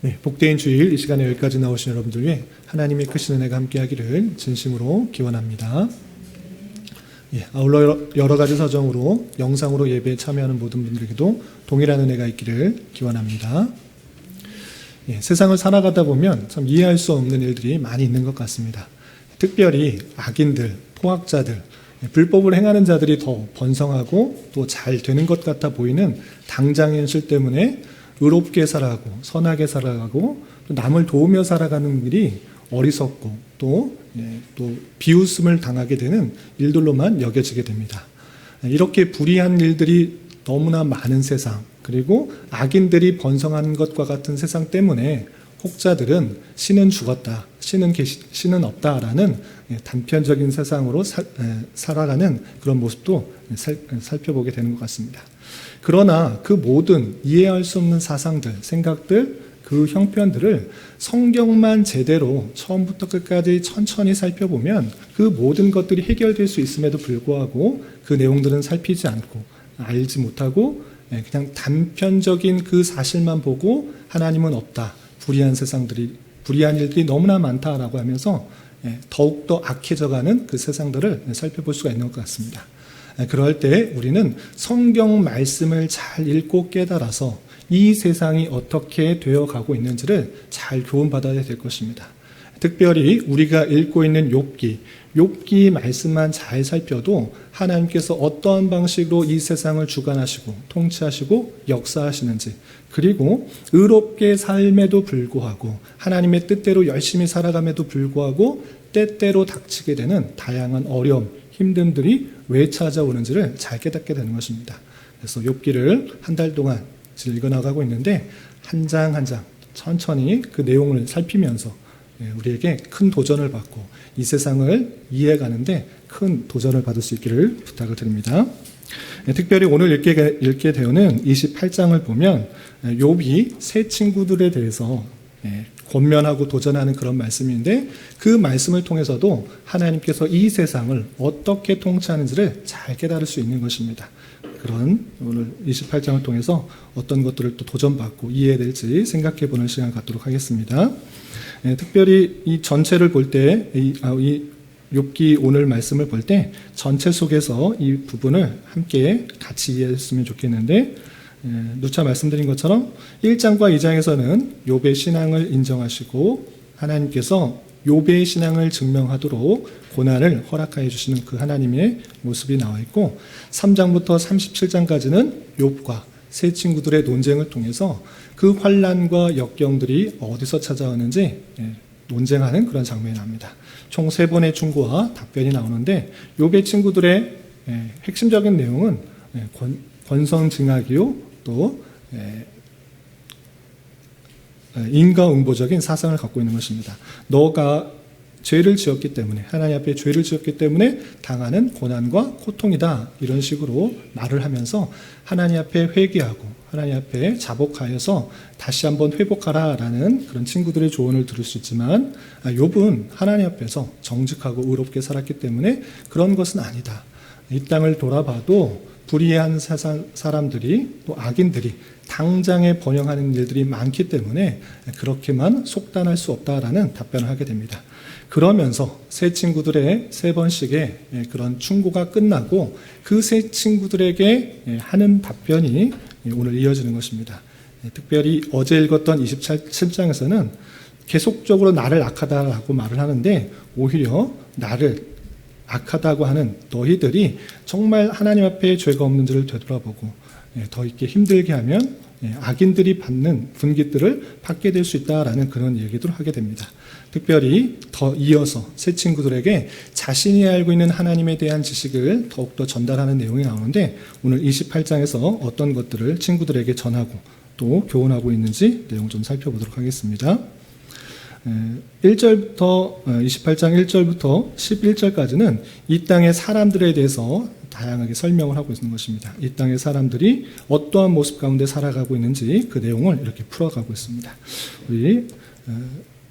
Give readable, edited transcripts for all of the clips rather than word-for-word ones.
네, 복된 주일 이 시간에 여기까지 나오신 여러분들 위해 하나님의 크신 은혜가 함께하기를 진심으로 기원합니다. 아울러 여러 가지 사정으로 영상으로 예배에 참여하는 모든 분들에게도 동일한 은혜가 있기를 기원합니다. 세상을 살아가다 보면 참 이해할 수 없는 일들이 많이 있는 것 같습니다. 특별히 악인들, 포악자들, 불법을 행하는 자들이 더 번성하고 또 잘 되는 것 같아 보이는 당장 현실 때문에 의롭게 살아가고 선하게 살아가고 또 남을 도우며 살아가는 일이 어리석고 또 비웃음을 당하게 되는 일들로만 여겨지게 됩니다. 이렇게 불의한 일들이 너무나 많은 세상, 그리고 악인들이 번성하는 것과 같은 세상 때문에 혹자들은 신은 죽었다, 신은 없다라는 단편적인 세상으로 살아가는 그런 모습도 살펴보게 되는 것 같습니다. 그러나 그 모든 이해할 수 없는 사상들, 생각들, 그 형편들을 성경만 제대로 처음부터 끝까지 천천히 살펴보면 그 모든 것들이 해결될 수 있음에도 불구하고 그 내용들은 살피지 않고 알지 못하고 그냥 단편적인 그 사실만 보고 하나님은 없다, 불의한 일들이 너무나 많다라고 하면서 더욱더 악해져가는 그 세상들을 살펴볼 수가 있는 것 같습니다. 그럴 때 우리는 성경 말씀을 잘 읽고 깨달아서 이 세상이 어떻게 되어가고 있는지를 잘 교훈받아야 될 것입니다. 특별히 우리가 읽고 있는 욥기 말씀만 잘 살펴도 하나님께서 어떠한 방식으로 이 세상을 주관하시고 통치하시고 역사하시는지, 그리고 의롭게 삶에도 불구하고 하나님의 뜻대로 열심히 살아감에도 불구하고 때때로 닥치게 되는 다양한 어려움, 힘듦들이 왜 찾아오는지를 잘 깨닫게 되는 것입니다. 그래서 욥기를 한 달 동안 읽어나가고 있는데 한 장 한 장 천천히 그 내용을 살피면서 우리에게 큰 도전을 받고 이 세상을 이해해가는데 큰 도전을 받을 수 있기를 부탁을 드립니다. 특별히 오늘 읽게 되는 28장을 보면 욥이 세 친구들에 대해서 권면하고 도전하는 그런 말씀인데 그 말씀을 통해서도 하나님께서 이 세상을 어떻게 통치하는지를 잘 깨달을 수 있는 것입니다. 그런 오늘 28장을 통해서 어떤 것들을 또 도전받고 이해해야 될지 생각해보는 시간 갖도록 하겠습니다. 특별히 이 전체를 볼 때, 이 욥기 오늘 말씀을 볼 때 전체 속에서 이 부분을 함께 같이 이해했으면 좋겠는데, 누차 말씀드린 것처럼 1장과 2장에서는 욥의 신앙을 인정하시고 하나님께서 욥의 신앙을 증명하도록 고난을 허락하여 주시는 그 하나님의 모습이 나와 있고, 3장부터 37장까지는 욥과 세 친구들의 논쟁을 통해서 그 환난과 역경들이 어디서 찾아오는지 논쟁하는 그런 장면이 나옵니다. 총 3번의 충고와 답변이 나오는데 욥의 친구들의 핵심적인 내용은 권선징악이요, 또 인과응보적인 사상을 갖고 있는 것입니다. 너가 죄를 지었기 때문에, 하나님 앞에 죄를 지었기 때문에 당하는 고난과 고통이다, 이런 식으로 말을 하면서 하나님 앞에 회개하고 하나님 앞에 자복하여서 다시 한번 회복하라라는 그런 친구들의 조언을 들을 수 있지만, 욥은 하나님 앞에서 정직하고 의롭게 살았기 때문에 그런 것은 아니다. 이 땅을 돌아봐도 불의한 사람들이, 또 악인들이 당장에 번영하는 일들이 많기 때문에 그렇게만 속단할 수 없다라는 답변을 하게 됩니다. 그러면서 세 친구들의 3번씩의 그런 충고가 끝나고 그 세 친구들에게 하는 답변이 오늘 이어지는 것입니다. 특별히 어제 읽었던 27장에서는 계속적으로 나를 악하다라고 말을 하는데, 오히려 나를 악하다고 하는 너희들이 정말 하나님 앞에 죄가 없는지를 되돌아보고 더 있게 힘들게 하면 악인들이 받는 분깃들을 받게 될 수 있다라는 그런 얘기들을 하게 됩니다. 특별히 더 이어서 새 친구들에게 자신이 알고 있는 하나님에 대한 지식을 더욱더 전달하는 내용이 나오는데, 오늘 28장에서 어떤 것들을 친구들에게 전하고 또 교훈하고 있는지 내용 좀 살펴보도록 하겠습니다. 1절부터 28장 1절부터 11절까지는 이 땅의 사람들에 대해서 다양하게 설명을 하고 있는 것입니다. 이 땅의 사람들이 어떠한 모습 가운데 살아가고 있는지 그 내용을 이렇게 풀어가고 있습니다. 우리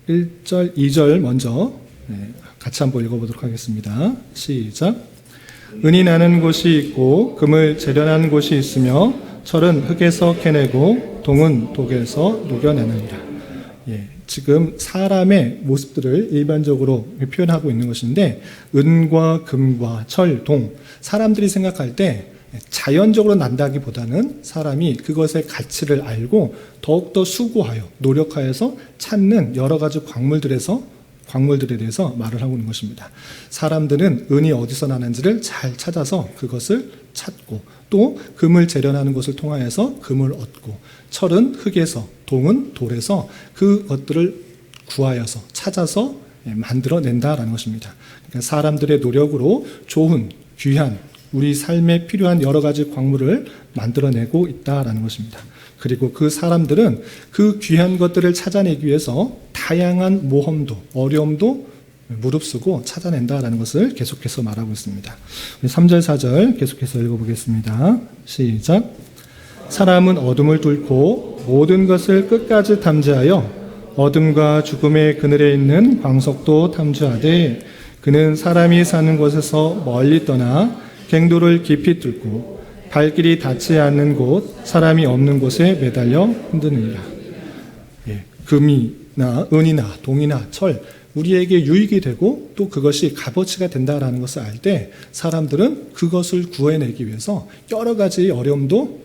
1절, 2절 먼저 같이 한번 읽어보도록 하겠습니다. 시작. 은이 나는 곳이 있고 금을 재련한 곳이 있으며 철은 흙에서 캐내고 동은 독에서 녹여내느니라. 지금 사람의 모습들을 일반적으로 표현하고 있는 것인데, 은과 금과 철, 동, 사람들이 생각할 때 자연적으로 난다기보다는 사람이 그것의 가치를 알고 더욱더 수고하여 노력하여서 찾는 여러 가지 광물들에 대해서 말을 하고 있는 것입니다. 사람들은 은이 어디서 나는지를 잘 찾아서 그것을 찾고, 또 금을 재련하는 것을 통하여서 금을 얻고, 철은 흙에서, 동은 돌에서 그것들을 구하여서 찾아서 만들어낸다라는 것입니다. 그러니까 사람들의 노력으로 좋은, 귀한, 우리 삶에 필요한 여러 가지 광물을 만들어내고 있다라는 것입니다. 그리고 그 사람들은 그 귀한 것들을 찾아내기 위해서 다양한 모험도, 어려움도 무릅쓰고 찾아낸다라는 것을 계속해서 말하고 있습니다. 3절, 4절 계속해서 읽어보겠습니다. 시작. 사람은 어둠을 뚫고 모든 것을 끝까지 탐지하여 어둠과 죽음의 그늘에 있는 광석도 탐지하되, 그는 사람이 사는 곳에서 멀리 떠나 갱도를 깊이 뚫고 발길이 닿지 않는 곳, 사람이 없는 곳에 매달려 흔드느니라. 금이나 은이나 동이나 철, 우리에게 유익이 되고 또 그것이 값어치가 된다라는 것을 알 때 사람들은 그것을 구해내기 위해서 여러 가지 어려움도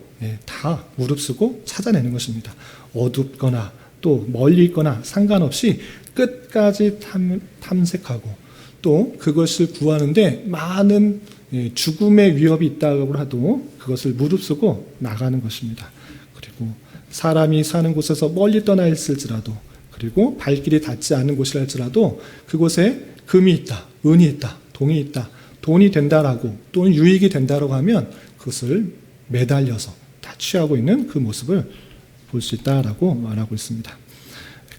다 무릅쓰고 찾아내는 것입니다. 어둡거나 또 멀리 있거나 상관없이 끝까지 탐색하고, 또 그것을 구하는데 많은 죽음의 위협이 있다고 하도 그것을 무릅쓰고 나가는 것입니다. 그리고 사람이 사는 곳에서 멀리 떠나 있을지라도, 그리고 발길이 닿지 않는 곳이랄지라도 그곳에 금이 있다, 은이 있다, 동이 있다, 돈이 된다라고 또는 유익이 된다라고 하면 그것을 매달려서 다 취하고 있는 그 모습을 볼 수 있다라고 말하고 있습니다.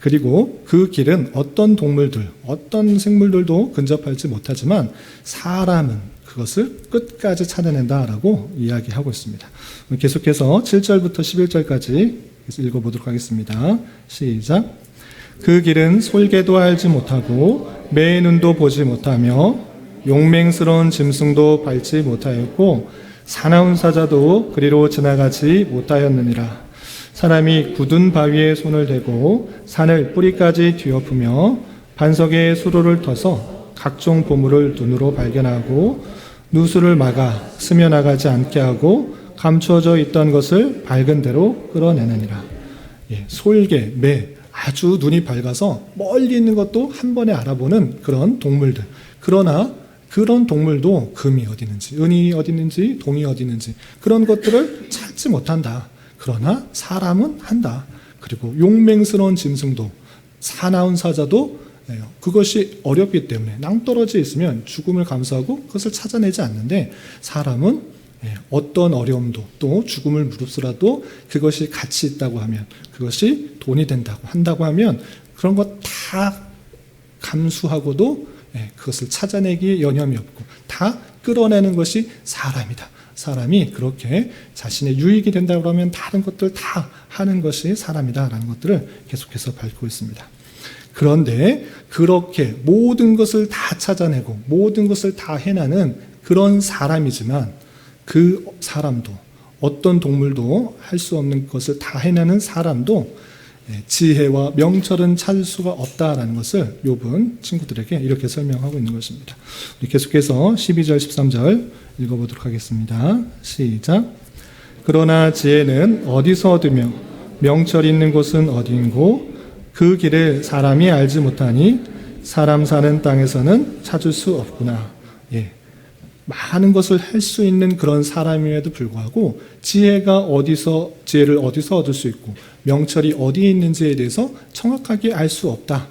그리고 그 길은 어떤 동물들, 어떤 생물들도 근접하지 못하지만 사람은 그것을 끝까지 찾아낸다라고 이야기하고 있습니다. 계속해서 7절부터 11절까지 읽어보도록 하겠습니다. 시작. 그 길은 솔개도 알지 못하고 매의 눈도 보지 못하며 용맹스러운 짐승도 밟지 못하였고 사나운 사자도 그리로 지나가지 못하였느니라. 사람이 굳은 바위에 손을 대고 산을 뿌리까지 뒤엎으며 반석에 수로를 터서 각종 보물을 눈으로 발견하고 누수를 막아 스며나가지 않게 하고 감추어져 있던 것을 밝은 대로 끌어내느니라. 솔개, 매, 아주 눈이 밝아서 멀리 있는 것도 한 번에 알아보는 그런 동물들. 그러나 그런 동물도 금이 어디 있는지, 은이 어디 있는지, 동이 어디 있는지 그런 것들을 찾지 못한다. 그러나 사람은 한다. 그리고 용맹스러운 짐승도, 사나운 사자도 그것이 어렵기 때문에 낭떠러지에 있으면 죽음을 감수하고 그것을 찾아내지 않는데, 사람은 어떤 어려움도 또 죽음을 무릅쓰라도 그것이 가치 있다고 하면, 그것이 돈이 된다고 한다고 하면 그런 것 다 감수하고도 그것을 찾아내기에 여념이 없고 다 끌어내는 것이 사람이다. 사람이 그렇게 자신의 유익이 된다고 하면 다른 것들 다 하는 것이 사람이다라는 것들을 계속해서 밝히고 있습니다. 그런데 그렇게 모든 것을 다 찾아내고 모든 것을 다 해나는 그런 사람이지만, 그 사람도, 어떤 동물도 할 수 없는 것을 다 해내는 사람도 지혜와 명철은 찾을 수가 없다라는 것을 욥은 친구들에게 이렇게 설명하고 있는 것입니다. 우리 계속해서 12절 13절 읽어보도록 하겠습니다. 시작. 그러나 지혜는 어디서 얻으며 명철 있는 곳은 어디인고 그 길을 사람이 알지 못하니 사람 사는 땅에서는 찾을 수 없구나. 많은 것을 할 수 있는 그런 사람임에도 불구하고 지혜를 어디서 얻을 수 있고 명철이 어디에 있는지에 대해서 정확하게 알 수 없다.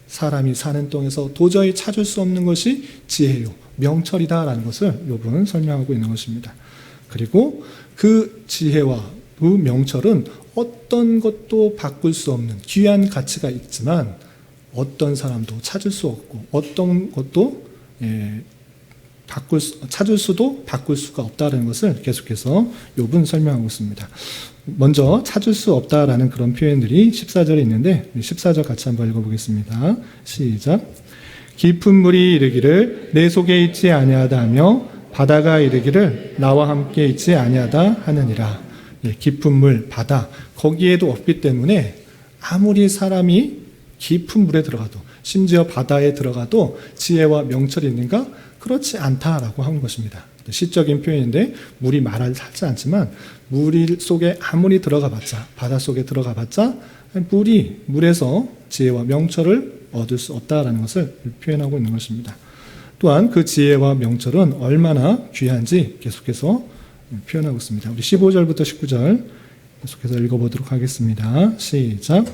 사람이 사는 땅에서 도저히 찾을 수 없는 것이 지혜요, 명철이다라는 것을 욥은 설명하고 있는 것입니다. 그리고 그 지혜와 그 명철은 어떤 것도 바꿀 수 없는 귀한 가치가 있지만 어떤 사람도 찾을 수 없고 어떤 것도 찾을 수도 바꿀 수가 없다는 것을 계속해서 욥은 설명하고 있습니다. 먼저 찾을 수 없다라는 그런 표현들이 14절에 있는데 14절 같이 한번 읽어보겠습니다. 시작. 깊은 물이 이르기를 내 속에 있지 아니하다 하며 바다가 이르기를 나와 함께 있지 아니하다 하느니라. 깊은 물, 바다 거기에도 없기 때문에 아무리 사람이 깊은 물에 들어가도 심지어 바다에 들어가도 지혜와 명철이 있는가? 그렇지 않다라고 하는 것입니다. 시적인 표현인데 물이 말을 하지 않지만 물 속에 아무리 들어가봤자 바다 속에 들어가봤자 물에서 지혜와 명철을 얻을 수 없다라는 것을 표현하고 있는 것입니다. 또한 그 지혜와 명철은 얼마나 귀한지 계속해서 표현하고 있습니다. 우리 15절부터 19절 계속해서 읽어보도록 하겠습니다. 시작.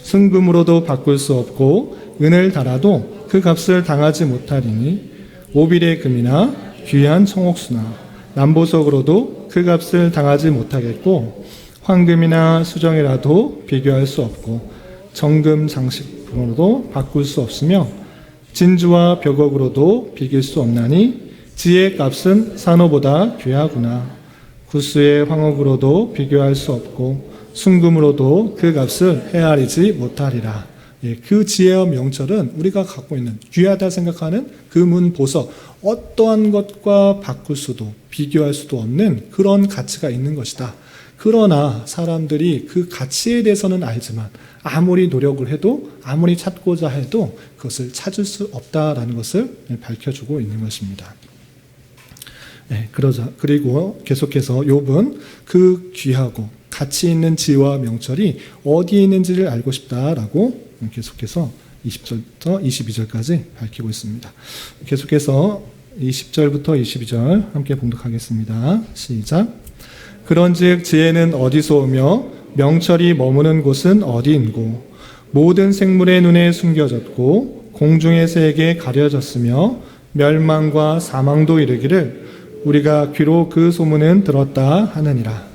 순금으로도 바꿀 수 없고 은을 달아도 그 값을 당하지 못하리니 오빌의 금이나 귀한 청옥수나 남보석으로도 그 값을 당하지 못하겠고 황금이나 수정이라도 비교할 수 없고 정금 장식품으로도 바꿀 수 없으며 진주와 벽옥으로도 비길 수 없나니 지혜의 값은 산호보다 귀하구나. 구스의 황옥으로도 비교할 수 없고 순금으로도 그 값을 헤아리지 못하리라. 그 지혜와 명철은 우리가 갖고 있는 귀하다 생각하는 금은 보석 어떠한 것과 바꿀 수도 비교할 수도 없는 그런 가치가 있는 것이다. 그러나 사람들이 그 가치에 대해서는 알지만 아무리 노력을 해도 아무리 찾고자 해도 그것을 찾을 수 없다라는 것을 밝혀주고 있는 것입니다. 그리고 계속해서 욥은 그 귀하고 가치 있는 지혜와 명철이 어디에 있는지를 알고 싶다라고 계속해서 20절부터 22절까지 밝히고 있습니다. 계속해서 20절부터 22절 함께 봉독하겠습니다. 시작. 그런즉 지혜는 어디서 오며 명철이 머무는 곳은 어디인고 모든 생물의 눈에 숨겨졌고 공중의 새에게 가려졌으며 멸망과 사망도 이르기를 우리가 귀로 그 소문은 들었다 하느니라.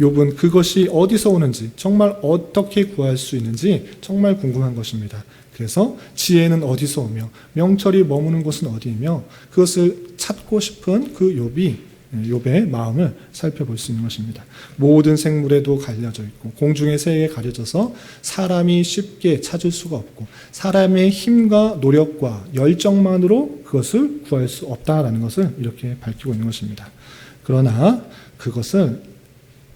욥은 그것이 어디서 오는지 정말 어떻게 구할 수 있는지 정말 궁금한 것입니다. 그래서 지혜는 어디서 오며 명철이 머무는 곳은 어디이며 그것을 찾고 싶은 그 욥의 마음을 살펴볼 수 있는 것입니다. 모든 생물에도 갈려져 있고 공중의 새에 가려져서 사람이 쉽게 찾을 수가 없고 사람의 힘과 노력과 열정만으로 그것을 구할 수 없다라는 것을 이렇게 밝히고 있는 것입니다. 그러나 그것을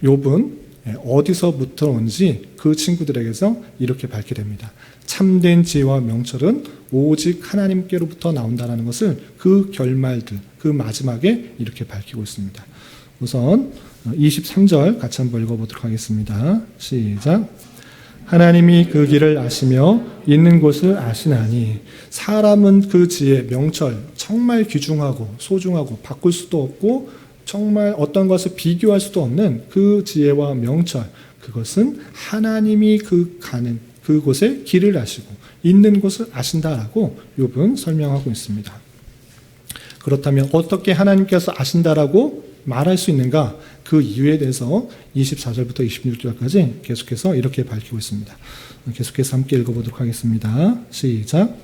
욥은 어디서부터 온지 그 친구들에게서 이렇게 밝게 됩니다. 참된 지혜와 명철은 오직 하나님께로부터 나온다는 것을 그 결말들, 그 마지막에 이렇게 밝히고 있습니다. 우선 23절 같이 한번 읽어보도록 하겠습니다. 시작. 하나님이 그 길을 아시며 있는 곳을 아시나니 사람은 그 지혜, 명철 정말 귀중하고 소중하고 바꿀 수도 없고 정말 어떤 것을 비교할 수도 없는 그 지혜와 명철, 그것은 하나님이 가는 그곳에 길을 아시고 있는 곳을 아신다라고 욥은 설명하고 있습니다. 그렇다면 어떻게 하나님께서 아신다라고 말할 수 있는가? 그 이유에 대해서 24절부터 26절까지 계속해서 이렇게 밝히고 있습니다. 계속해서 함께 읽어보도록 하겠습니다. 시작.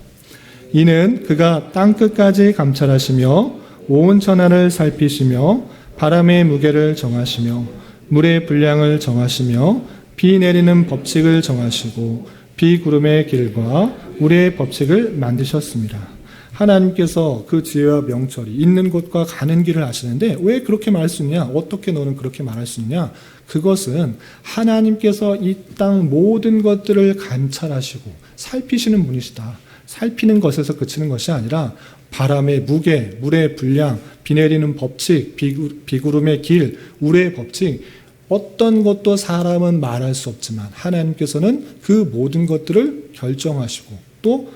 이는 그가 땅끝까지 감찰하시며 온 천하를 살피시며 바람의 무게를 정하시며 물의 분량을 정하시며 비 내리는 법칙을 정하시고 비구름의 길과 우리의 법칙을 만드셨습니다. 하나님께서 그 지혜와 명철이 있는 곳과 가는 길을 아시는데 왜 그렇게 말할 수 있냐? 어떻게 너는 그렇게 말할 수 있냐? 그것은 하나님께서 이 땅 모든 것들을 감찰하시고 살피시는 분이시다. 살피는 것에서 그치는 것이 아니라 바람의 무게, 물의 분량, 비 내리는 법칙, 비구름의 길, 우레의 법칙, 어떤 것도 사람은 말할 수 없지만 하나님께서는 그 모든 것들을 결정하시고 또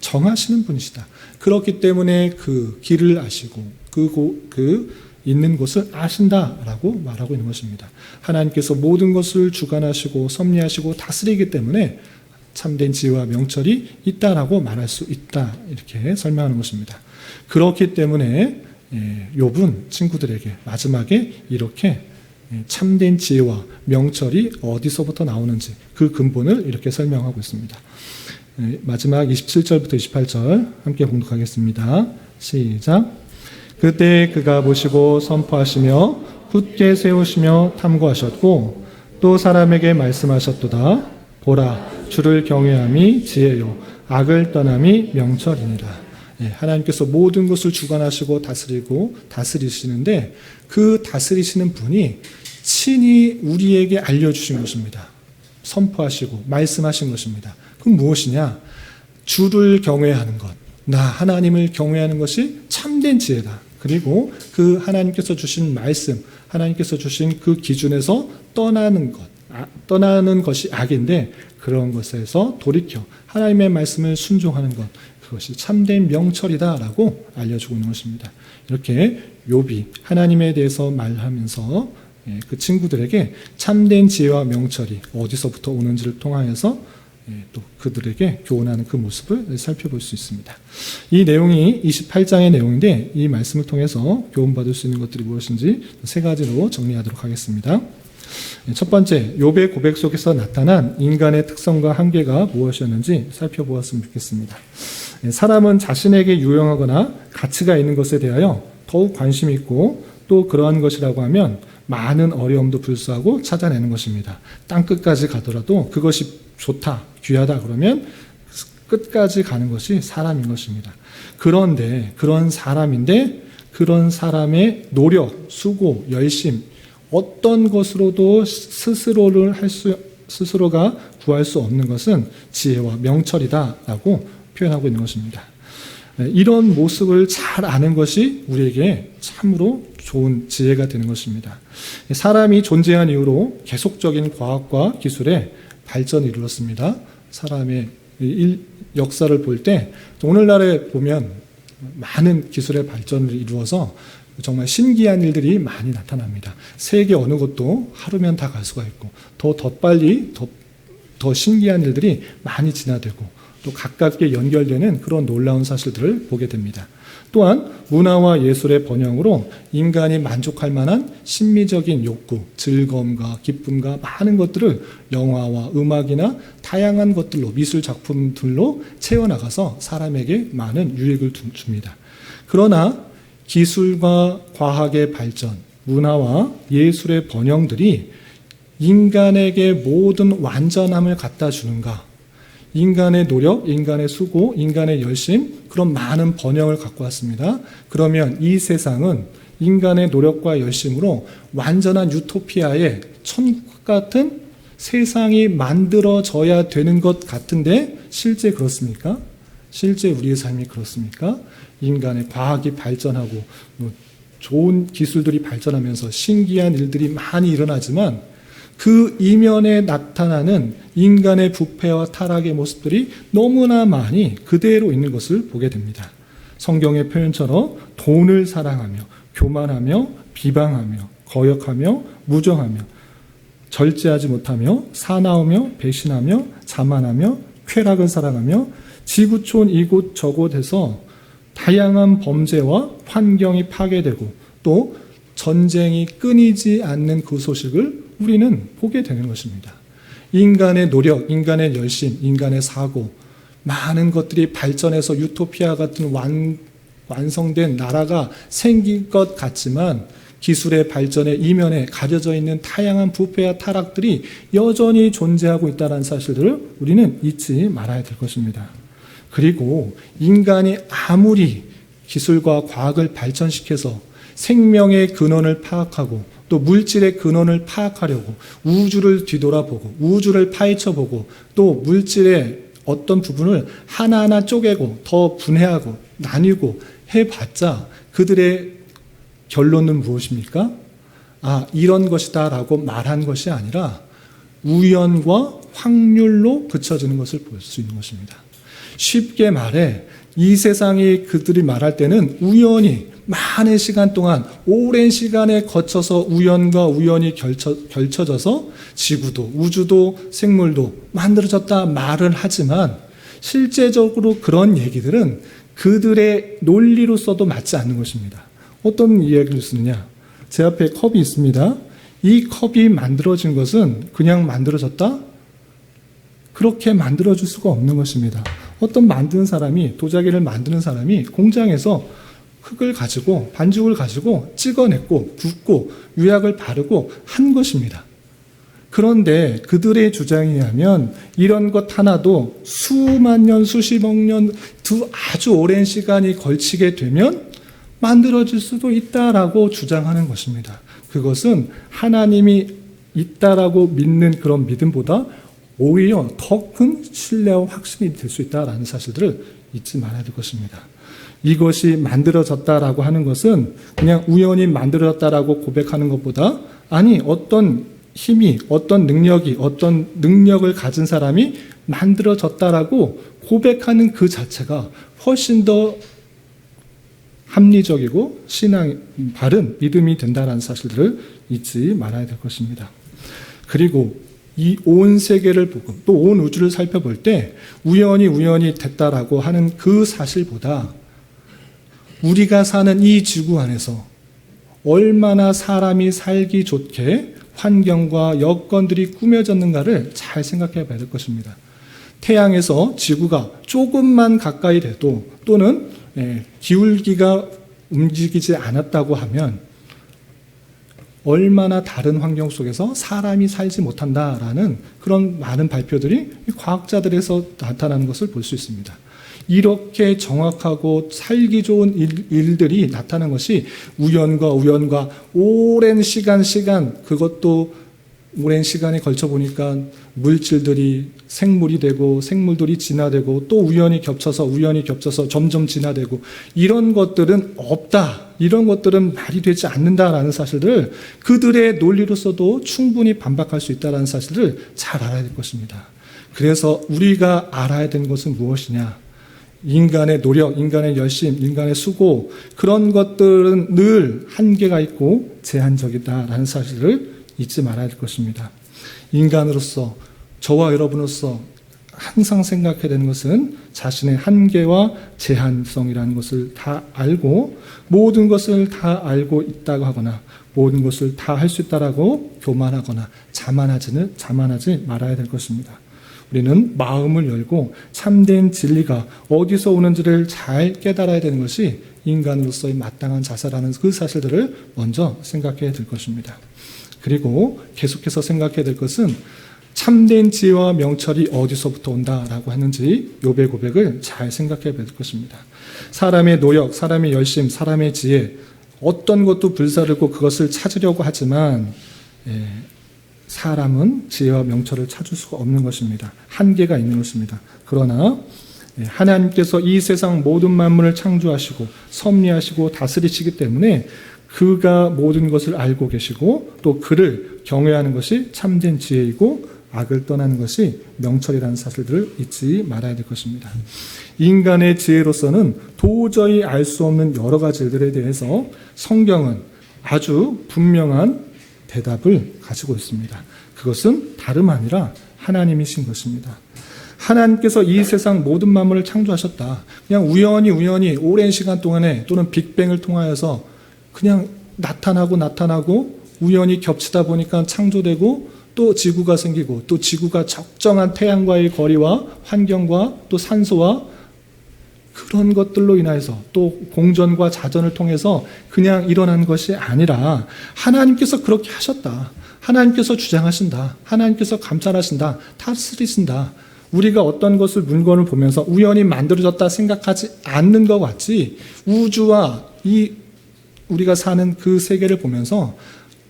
정하시는 분이시다. 그렇기 때문에 그 길을 아시고 그 있는 곳을 아신다라고 말하고 있는 것입니다. 하나님께서 모든 것을 주관하시고 섭리하시고 다스리기 때문에 참된 지혜와 명철이 있다라고 말할 수 있다. 이렇게 설명하는 것입니다. 그렇기 때문에 욥은 친구들에게 마지막에 이렇게 참된 지혜와 명철이 어디서부터 나오는지 그 근본을 이렇게 설명하고 있습니다. 마지막 27절부터 28절 함께 봉독하겠습니다. 시작. 그때 그가 보시고 선포하시며 굳게 세우시며 탐구하셨고 또 사람에게 말씀하셨도다. 보라, 주를 경외함이 지혜요 악을 떠남이 명철이니라. 하나님께서 모든 것을 주관하시고 다스리시는데 그 다스리시는 분이 친히 우리에게 알려주신 것입니다. 선포하시고 말씀하신 것입니다. 그럼 무엇이냐? 주를 경외하는 것, 나 하나님을 경외하는 것이 참된 지혜다. 그리고 그 하나님께서 주신 말씀, 하나님께서 주신 그 기준에서 떠나는 것이 악인데 그런 것에서 돌이켜 하나님의 말씀을 순종하는 것, 그것이 참된 명철이다라고 알려주고 있는 것입니다. 이렇게 욥이 하나님에 대해서 말하면서 그 친구들에게 참된 지혜와 명철이 어디서부터 오는지를 통하여서 또 그들에게 교훈하는 그 모습을 살펴볼 수 있습니다. 이 내용이 28장의 내용인데 이 말씀을 통해서 교훈받을 수 있는 것들이 무엇인지 세 가지로 정리하도록 하겠습니다. 첫 번째, 욥의 고백 속에서 나타난 인간의 특성과 한계가 무엇이었는지 살펴보았으면 좋겠습니다. 사람은 자신에게 유용하거나 가치가 있는 것에 대하여 더욱 관심이 있고 또 그러한 것이라고 하면 많은 어려움도 불수하고 찾아내는 것입니다. 땅끝까지 가더라도 그것이 좋다, 귀하다 그러면 끝까지 가는 것이 사람인 것입니다. 그런데 그런 사람의 노력, 수고, 열심 어떤 것으로도 스스로가 구할 수 없는 것은 지혜와 명철이다라고 표현하고 있는 것입니다. 이런 모습을 잘 아는 것이 우리에게 참으로 좋은 지혜가 되는 것입니다. 사람이 존재한 이후로 계속적인 과학과 기술의 발전을 이루었습니다. 사람의 역사를 볼 때 오늘날에 보면 많은 기술의 발전을 이루어서 정말 신기한 일들이 많이 나타납니다. 세계 어느 곳도 하루면 다 갈 수가 있고 더 빨리 더 신기한 일들이 많이 진화되고 또 가깝게 연결되는 그런 놀라운 사실들을 보게 됩니다. 또한 문화와 예술의 번영으로 인간이 만족할 만한 심미적인 욕구, 즐거움과 기쁨과 많은 것들을 영화와 음악이나 다양한 것들로 미술 작품들로 채워나가서 사람에게 많은 유익을 줍니다. 그러나 기술과 과학의 발전, 문화와 예술의 번영들이 인간에게 모든 완전함을 갖다 주는가? 인간의 노력, 인간의 수고, 인간의 열심, 그런 많은 번영을 갖고 왔습니다. 그러면 이 세상은 인간의 노력과 열심으로 완전한 유토피아의 천국 같은 세상이 만들어져야 되는 것 같은데 실제 그렇습니까? 실제 우리의 삶이 그렇습니까? 인간의 과학이 발전하고 좋은 기술들이 발전하면서 신기한 일들이 많이 일어나지만 그 이면에 나타나는 인간의 부패와 타락의 모습들이 너무나 많이 그대로 있는 것을 보게 됩니다. 성경의 표현처럼 돈을 사랑하며 교만하며 비방하며 거역하며 무정하며 절제하지 못하며 사나우며 배신하며 자만하며 쾌락을 사랑하며 지구촌 이곳 저곳에서 다양한 범죄와 환경이 파괴되고 또 전쟁이 끊이지 않는 그 소식을 우리는 보게 되는 것입니다. 인간의 노력, 인간의 열심, 인간의 사고, 많은 것들이 발전해서 유토피아 같은 완성된 나라가 생긴 것 같지만 기술의 발전의 이면에 가려져 있는 다양한 부패와 타락들이 여전히 존재하고 있다는 사실들을 우리는 잊지 말아야 될 것입니다. 그리고 인간이 아무리 기술과 과학을 발전시켜서 생명의 근원을 파악하고 또 물질의 근원을 파악하려고 우주를 뒤돌아보고 우주를 파헤쳐보고 또 물질의 어떤 부분을 하나하나 쪼개고 더 분해하고 나뉘고 해봤자 그들의 결론은 무엇입니까? 이런 것이다 라고 말한 것이 아니라 우연과 확률로 그쳐지는 것을 볼 수 있는 것입니다. 쉽게 말해 이 세상이 그들이 말할 때는 우연히 많은 시간 동안 오랜 시간에 거쳐서 우연과 우연이 결쳐져서 지구도 우주도 생물도 만들어졌다 말을 하지만 실제적으로 그런 얘기들은 그들의 논리로서도 맞지 않는 것입니다. 어떤 이야기를 쓰느냐? 제 앞에 컵이 있습니다. 이 컵이 만들어진 것은 그냥 만들어졌다? 그렇게 만들어줄 수가 없는 것입니다. 어떤 만드는 사람이, 도자기를 만드는 사람이 공장에서 흙을 가지고 반죽을 가지고 찍어냈고 굽고 유약을 바르고 한 것입니다. 그런데 그들의 주장에 의하면 이런 것 하나도 수만 년, 수십억 년, 아주 오랜 시간이 걸치게 되면 만들어질 수도 있다라고 주장하는 것입니다. 그것은 하나님이 있다라고 믿는 그런 믿음보다 오히려 더 큰 신뢰와 확신이 될 수 있다라는 사실들을 잊지 말아야 될 것입니다. 이것이 만들어졌다라고 하는 것은 그냥 우연히 만들어졌다라고 고백하는 것보다, 아니, 어떤 힘이, 어떤 능력이, 어떤 능력을 가진 사람이 만들어졌다라고 고백하는 그 자체가 훨씬 더 합리적이고 신앙, 바른 믿음이 된다는 사실들을 잊지 말아야 될 것입니다. 그리고 이 온 세계를 보고 또 온 우주를 살펴볼 때 우연히 됐다라고 하는 그 사실보다 우리가 사는 이 지구 안에서 얼마나 사람이 살기 좋게 환경과 여건들이 꾸며졌는가를 잘 생각해 봐야 될 것입니다. 태양에서 지구가 조금만 가까이 돼도, 또는 기울기가 움직이지 않았다고 하면 얼마나 다른 환경 속에서 사람이 살지 못한다라는 그런 많은 발표들이 과학자들에서 나타나는 것을 볼 수 있습니다. 이렇게 정확하고 살기 좋은 일들이 나타나는 것이 우연과 오랜 시간, 그것도 오랜 시간에 걸쳐 보니까 물질들이 생물이 되고 생물들이 진화되고 또 우연히 겹쳐서 점점 진화되고, 이런 것들은 없다, 이런 것들은 말이 되지 않는다라는 사실을 그들의 논리로서도 충분히 반박할 수 있다는 사실을 잘 알아야 될 것입니다. 그래서 우리가 알아야 되는 것은 무엇이냐? 인간의 노력, 인간의 열심, 인간의 수고, 그런 것들은 늘 한계가 있고 제한적이다라는 사실을 잊지 말아야 될 것입니다. 인간으로서, 저와 여러분으로서 항상 생각해야 되는 것은 자신의 한계와 제한성이라는 것을 다 알고, 모든 것을 다 알고 있다고 하거나 모든 것을 다 할 수 있다라고 교만하거나 자만하지 말아야 될 것입니다. 우리는 마음을 열고 참된 진리가 어디서 오는지를 잘 깨달아야 되는 것이 인간으로서의 마땅한 자세라는 그 사실들을 먼저 생각해야 될 것입니다. 그리고 계속해서 생각해야 될 것은 참된 지혜와 명철이 어디서부터 온다라고 하는지 욥의 고백을 잘 생각해야 될 것입니다. 사람의 노력, 사람의 열심, 사람의 지혜, 어떤 것도 불사르고 그것을 찾으려고 하지만 사람은 지혜와 명철을 찾을 수가 없는 것입니다. 한계가 있는 것입니다. 그러나 하나님께서 이 세상 모든 만물을 창조하시고 섭리하시고 다스리시기 때문에 그가 모든 것을 알고 계시고 또 그를 경외하는 것이 참된 지혜이고 악을 떠나는 것이 명철이라는 사실들을 잊지 말아야 될 것입니다. 인간의 지혜로서는 도저히 알 수 없는 여러 가지 일들에 대해서 성경은 아주 분명한 대답을 가지고 있습니다. 그것은 다름 아니라 하나님이신 것입니다. 하나님께서 이 세상 모든 만물을 창조하셨다. 그냥 우연히 오랜 시간 동안에 또는 빅뱅을 통하여서 그냥 나타나고 우연히 겹치다 보니까 창조되고 또 지구가 생기고 또 지구가 적정한 태양과의 거리와 환경과 또 산소와 그런 것들로 인해서 또 공전과 자전을 통해서 그냥 일어난 것이 아니라 하나님께서 그렇게 하셨다. 하나님께서 주장하신다. 하나님께서 감찰하신다. 다스리신다. 우리가 어떤 것을 물건을 보면서 우연히 만들어졌다 생각하지 않는 것 같이 우주와 이 우리가 사는 그 세계를 보면서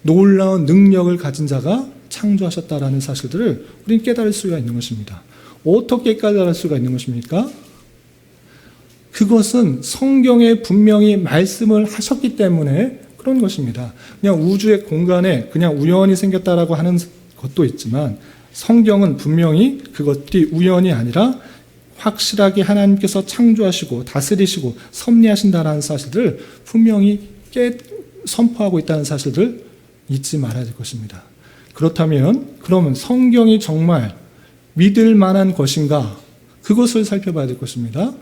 놀라운 능력을 가진 자가 창조하셨다라는 사실들을 우리는 깨달을 수가 있는 것입니다. 어떻게 깨달을 수가 있는 것입니까? 그것은 성경에 분명히 말씀을 하셨기 때문에 그런 것입니다. 그냥 우주의 공간에 그냥 우연히 생겼다라고 하는 것도 있지만 성경은 분명히 그것이 우연이 아니라 확실하게 하나님께서 창조하시고 다스리시고 섭리하신다라는 사실을 분명히 선포하고 있다는 사실을 잊지 말아야 될 것입니다. 그러면 성경이 정말 믿을 만한 것인가? 그것을 살펴봐야 될 것입니다.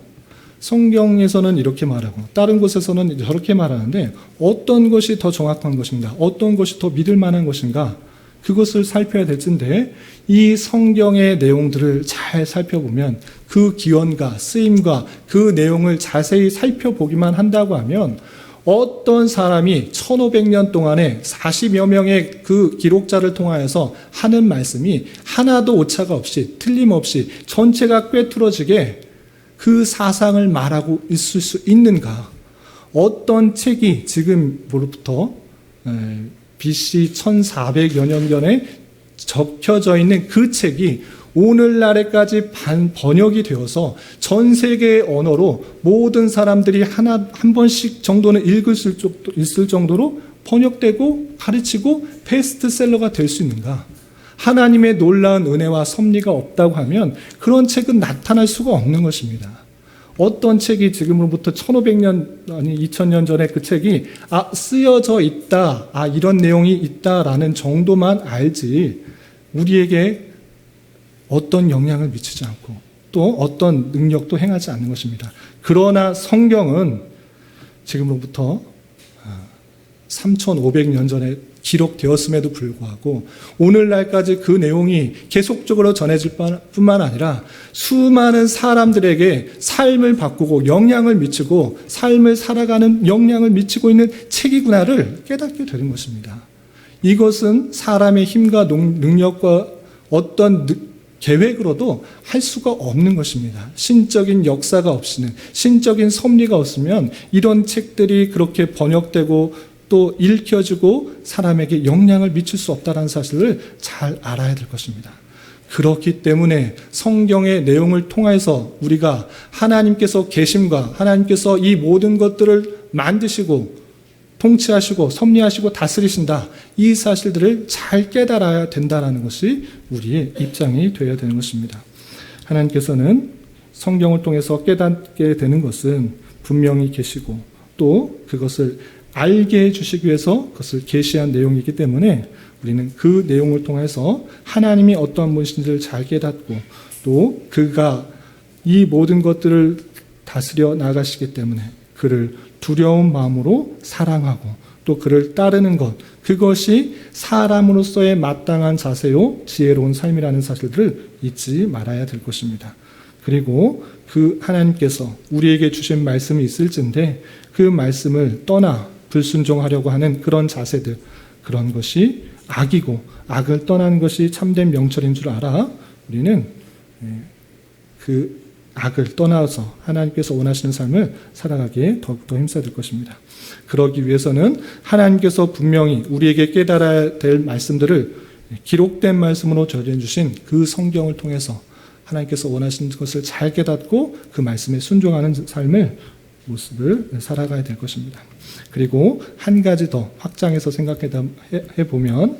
성경에서는 이렇게 말하고 다른 곳에서는 저렇게 말하는데 어떤 것이 더 정확한 것인가? 어떤 것이 더 믿을 만한 것인가? 그것을 살펴야 될 텐데 이 성경의 내용들을 잘 살펴보면 그 기원과 쓰임과 그 내용을 자세히 살펴보기만 한다고 하면 어떤 사람이 1500년 동안에 40여 명의 그 기록자를 통하여서 하는 말씀이 하나도 오차가 없이 틀림없이 전체가 꿰뚫어지게 그 사상을 말하고 있을 수 있는가? 어떤 책이 지금으로부터 BC 1400여 년 전에 적혀져 있는 그 책이 오늘날에까지 번역이 되어서 전 세계의 언어로 모든 사람들이 한 번씩 정도는 있을 정도로 번역되고 가르치고 베스트셀러가 될 수 있는가? 하나님의 놀라운 은혜와 섭리가 없다고 하면 그런 책은 나타날 수가 없는 것입니다. 어떤 책이 지금으로부터 1500년 아니 2000년 전에 그 책이 쓰여져 있다, 이런 내용이 있다라는 정도만 알지 우리에게 어떤 영향을 미치지 않고 또 어떤 능력도 행하지 않는 것입니다. 그러나 성경은 지금으로부터 3500년 전에 기록되었음에도 불구하고 오늘날까지 그 내용이 계속적으로 전해질 뿐만 아니라 수많은 사람들에게 삶을 바꾸고 영향을 미치고 삶을 살아가는 영향을 미치고 있는 책이구나를 깨닫게 되는 것입니다. 이것은 사람의 힘과 능력과 어떤 계획으로도 할 수가 없는 것입니다. 신적인 역사가 없이는, 신적인 섭리가 없으면 이런 책들이 그렇게 번역되고 또 읽혀지고 사람에게 영향을 미칠 수 없다는 사실을 잘 알아야 될 것입니다. 그렇기 때문에 성경의 내용을 통해서 우리가 하나님께서 계심과 하나님께서 이 모든 것들을 만드시고 통치하시고 섭리하시고 다스리신다, 이 사실들을 잘 깨달아야 된다는 것이 우리의 입장이 되어야 되는 것입니다. 하나님께서는 성경을 통해서 깨닫게 되는 것은 분명히 계시고 또 그것을 알게 해주시기 위해서 그것을 계시한 내용이기 때문에 우리는 그 내용을 통해서 하나님이 어떠한 분이신지를 잘 깨닫고 또 그가 이 모든 것들을 다스려 나가시기 때문에 그를 두려운 마음으로 사랑하고 또 그를 따르는 것, 그것이 사람으로서의 마땅한 자세요 지혜로운 삶이라는 사실들을 잊지 말아야 될 것입니다. 그리고 그 하나님께서 우리에게 주신 말씀이 있을진데 그 말씀을 떠나 불순종하려고 하는 그런 자세들, 그런 것이 악이고 악을 떠나는 것이 참된 명철인 줄 알아 우리는 그 악을 떠나서 하나님께서 원하시는 삶을 살아가기에 더욱더 힘써야 될 것입니다. 그러기 위해서는 하나님께서 분명히 우리에게 깨달아야 될 말씀들을 기록된 말씀으로 전해주신 그 성경을 통해서 하나님께서 원하시는 것을 잘 깨닫고 그 말씀에 순종하는 삶을 모습을 살아가야 될 것입니다. 그리고 한 가지 더 확장해서 생각해 보면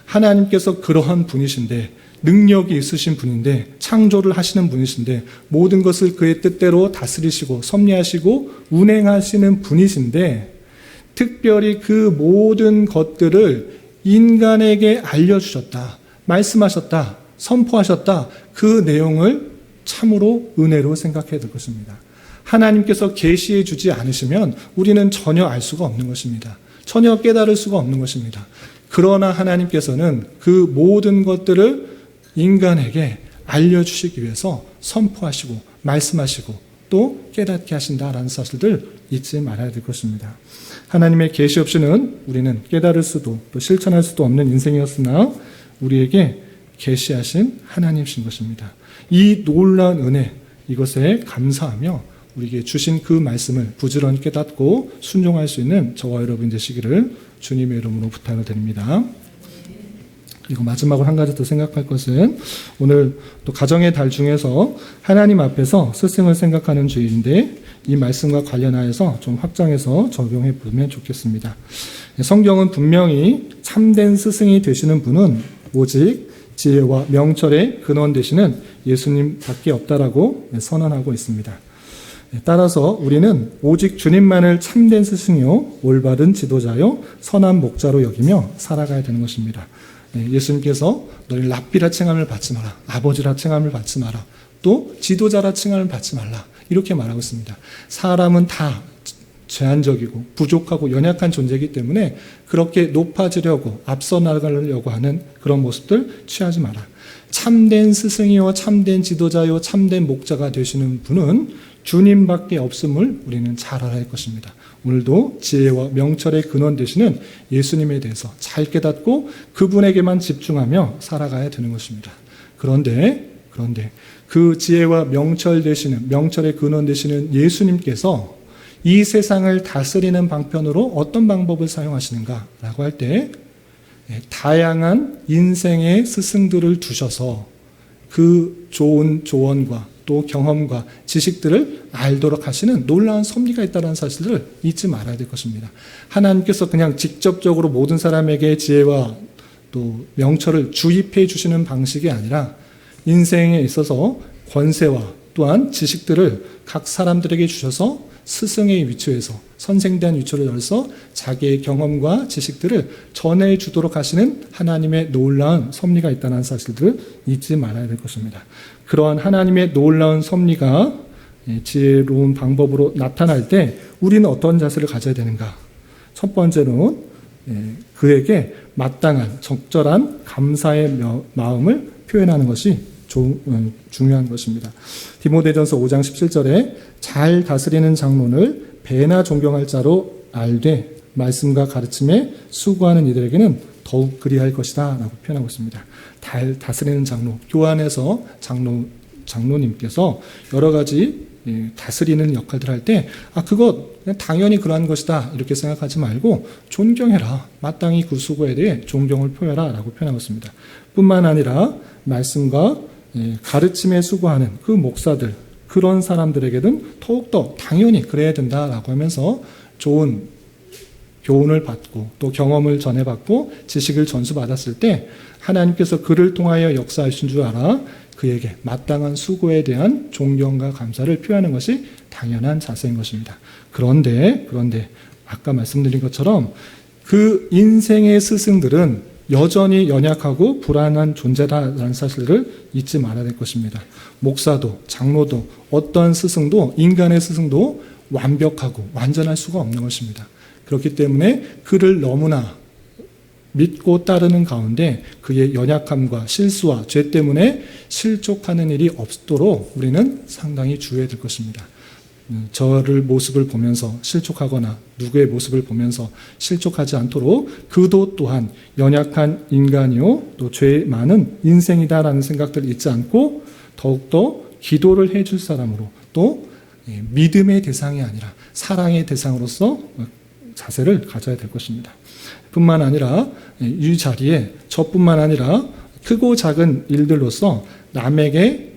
하나님께서 그러한 분이신데 능력이 있으신 분인데 창조를 하시는 분이신데 모든 것을 그의 뜻대로 다스리시고 섭리하시고 운행하시는 분이신데 특별히 그 모든 것들을 인간에게 알려주셨다, 말씀하셨다, 선포하셨다, 그 내용을 참으로 은혜로 생각해야 될 것입니다. 하나님께서 계시해 주지 않으시면 우리는 전혀 알 수가 없는 것입니다. 전혀 깨달을 수가 없는 것입니다. 그러나 하나님께서는 그 모든 것들을 인간에게 알려주시기 위해서 선포하시고 말씀하시고 또 깨닫게 하신다라는 사실들 잊지 말아야 될 것입니다. 하나님의 계시 없이는 우리는 깨달을 수도 또 실천할 수도 없는 인생이었으나 우리에게 계시하신 하나님이신 것입니다. 이 놀라운 은혜, 이것에 감사하며 우리에게 주신 그 말씀을 부지런히 깨닫고 순종할 수 있는 저와 여러분 되시기를 주님의 이름으로 부탁을 드립니다. 그리고 마지막으로 한 가지 더 생각할 것은 오늘 또 가정의 달 중에서 하나님 앞에서 스승을 생각하는 주일인데 이 말씀과 관련하여서 좀 확장해서 적용해 보면 좋겠습니다. 성경은 분명히 참된 스승이 되시는 분은 오직 지혜와 명철의 근원 되시는 예수님밖에 없다라고 선언하고 있습니다. 따라서 우리는 오직 주님만을 참된 스승이요 올바른 지도자요 선한 목자로 여기며 살아가야 되는 것입니다. 예수님께서 너희 랍비라 칭함을 받지 마라, 아버지라 칭함을 받지 마라, 또 지도자라 칭함을 받지 말라, 이렇게 말하고 있습니다. 사람은 다 제한적이고 부족하고 연약한 존재이기 때문에 그렇게 높아지려고 앞서 나가려고 하는 그런 모습들 취하지 마라. 참된 스승이요 참된 지도자요 참된 목자가 되시는 분은 주님밖에 없음을 우리는 잘 알아야 할 것입니다. 오늘도 지혜와 명철의 근원 되시는 예수님에 대해서 잘 깨닫고 그분에게만 집중하며 살아가야 되는 것입니다. 그런데 그 지혜와 명철 되시는, 명철의 근원 되시는 예수님께서 이 세상을 다스리는 방편으로 어떤 방법을 사용하시는가라고 할 때 다양한 인생의 스승들을 두셔서 그 좋은 조언과 또 경험과 지식들을 알도록 하시는 놀라운 섭리가 있다는 사실을 잊지 말아야 될 것입니다. 하나님께서 그냥 직접적으로 모든 사람에게 지혜와 또 명철을 주입해 주시는 방식이 아니라 인생에 있어서 권세와 또한 지식들을 각 사람들에게 주셔서 스승의 위치에서 선생된 위치를 열어서 자기의 경험과 지식들을 전해주도록 하시는 하나님의 놀라운 섭리가 있다는 사실들을 잊지 말아야 될 것입니다. 그러한 하나님의 놀라운 섭리가 지혜로운 방법으로 나타날 때 우리는 어떤 자세를 가져야 되는가? 첫 번째로는 그에게 마땅한 적절한 감사의 마음을 표현하는 것이 중요한 것입니다. 디모데전서 5장 17절에 잘 다스리는 장로를 배나 존경할 자로 알되 말씀과 가르침에 수고하는 이들에게는 더욱 그리할 것이다 라고 표현하고 있습니다. 잘 다스리는 장로, 교회 안에서 장로님께서 여러 가지 다스리는 역할들을 할 때 그것 그냥 당연히 그러한 것이다 이렇게 생각하지 말고 존경해라. 마땅히 그 수고에 대해 존경을 표해라 라고 표현하고 있습니다. 뿐만 아니라 말씀과 가르침에 수고하는 그 목사들 그런 사람들에게는 더욱더 당연히 그래야 된다라고 하면서 좋은 교훈을 받고 또 경험을 전해받고 지식을 전수받았을 때 하나님께서 그를 통하여 역사하신 줄 알아 그에게 마땅한 수고에 대한 존경과 감사를 표하는 것이 당연한 자세인 것입니다. 그런데 아까 말씀드린 것처럼 그 인생의 스승들은 여전히 연약하고 불안한 존재다라는 사실을 잊지 말아야 될 것입니다. 목사도 장로도 어떠한 스승도 인간의 스승도 완벽하고 완전할 수가 없는 것입니다. 그렇기 때문에 그를 너무나 믿고 따르는 가운데 그의 연약함과 실수와 죄 때문에 실족하는 일이 없도록 우리는 상당히 주의해야 될 것입니다. 저를 모습을 보면서 실족하거나 누구의 모습을 보면서 실족하지 않도록 그도 또한 연약한 인간이요 또 죄 많은 인생이다라는 생각들을 잊지 않고 더욱더 기도를 해줄 사람으로 또 믿음의 대상이 아니라 사랑의 대상으로서 자세를 가져야 될 것입니다. 뿐만 아니라 이 자리에 저뿐만 아니라 크고 작은 일들로서 남에게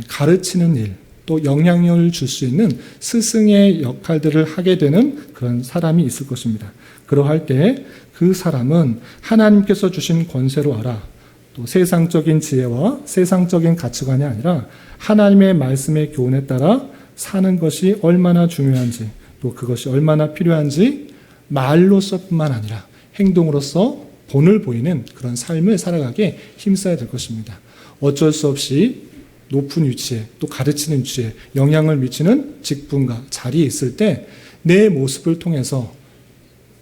가르치는 일 또 영향력을 줄 수 있는 스승의 역할들을 하게 되는 그런 사람이 있을 것입니다. 그러할 때 그 사람은 하나님께서 주신 권세로 알아 또 세상적인 지혜와 세상적인 가치관이 아니라 하나님의 말씀의 교훈에 따라 사는 것이 얼마나 중요한지 또 그것이 얼마나 필요한지 말로서뿐만 아니라 행동으로서 본을 보이는 그런 삶을 살아가게 힘써야 될 것입니다. 어쩔 수 없이 높은 위치에 또 가르치는 위치에 영향을 미치는 직분과 자리에 있을 때 내 모습을 통해서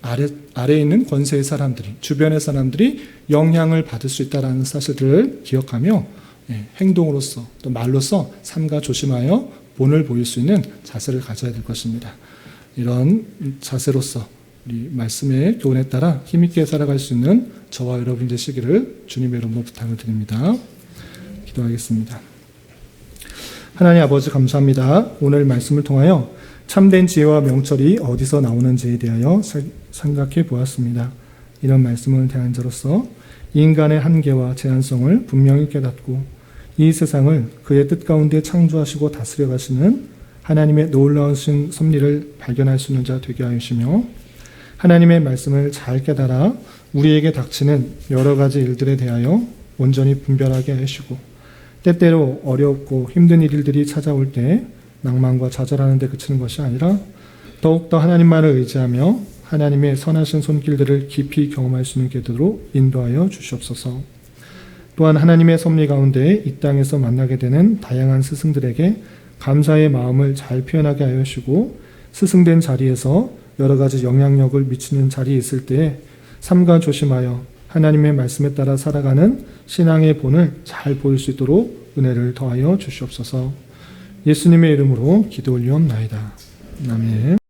아래에 있는 권세의 사람들이 주변의 사람들이 영향을 받을 수 있다는 사실을 기억하며 행동으로서 또 말로서 삼가 조심하여 본을 보일 수 있는 자세를 가져야 될 것입니다. 이런 자세로서 우리 말씀의 교훈에 따라 힘있게 살아갈 수 있는 저와 여러분 되시기를 주님의 이름으로 부탁을 드립니다. 기도하겠습니다. 하나님 아버지 감사합니다. 오늘 말씀을 통하여 참된 지혜와 명철이 어디서 나오는지에 대하여 생각해 보았습니다. 이런 말씀을 대한 자로서 인간의 한계와 제한성을 분명히 깨닫고 이 세상을 그의 뜻 가운데 창조하시고 다스려 가시는 하나님의 놀라우신 섭리를 발견할 수 있는 자 되게 하시며 하나님의 말씀을 잘 깨달아 우리에게 닥치는 여러 가지 일들에 대하여 온전히 분별하게 하시고 때때로 어렵고 힘든 일들이 찾아올 때 낭만과 좌절하는 데 그치는 것이 아니라 더욱더 하나님만을 의지하며 하나님의 선하신 손길들을 깊이 경험할 수 있는 계도로 인도하여 주시옵소서. 또한 하나님의 섭리 가운데 이 땅에서 만나게 되는 다양한 스승들에게 감사의 마음을 잘 표현하게 하여 주시고 스승된 자리에서 여러 가지 영향력을 미치는 자리에 있을 때에 삼가 조심하여 하나님의 말씀에 따라 살아가는 신앙의 본을 잘 보일 수 있도록 은혜를 더하여 주시옵소서. 예수님의 이름으로 기도 올리옵나이다. 아멘.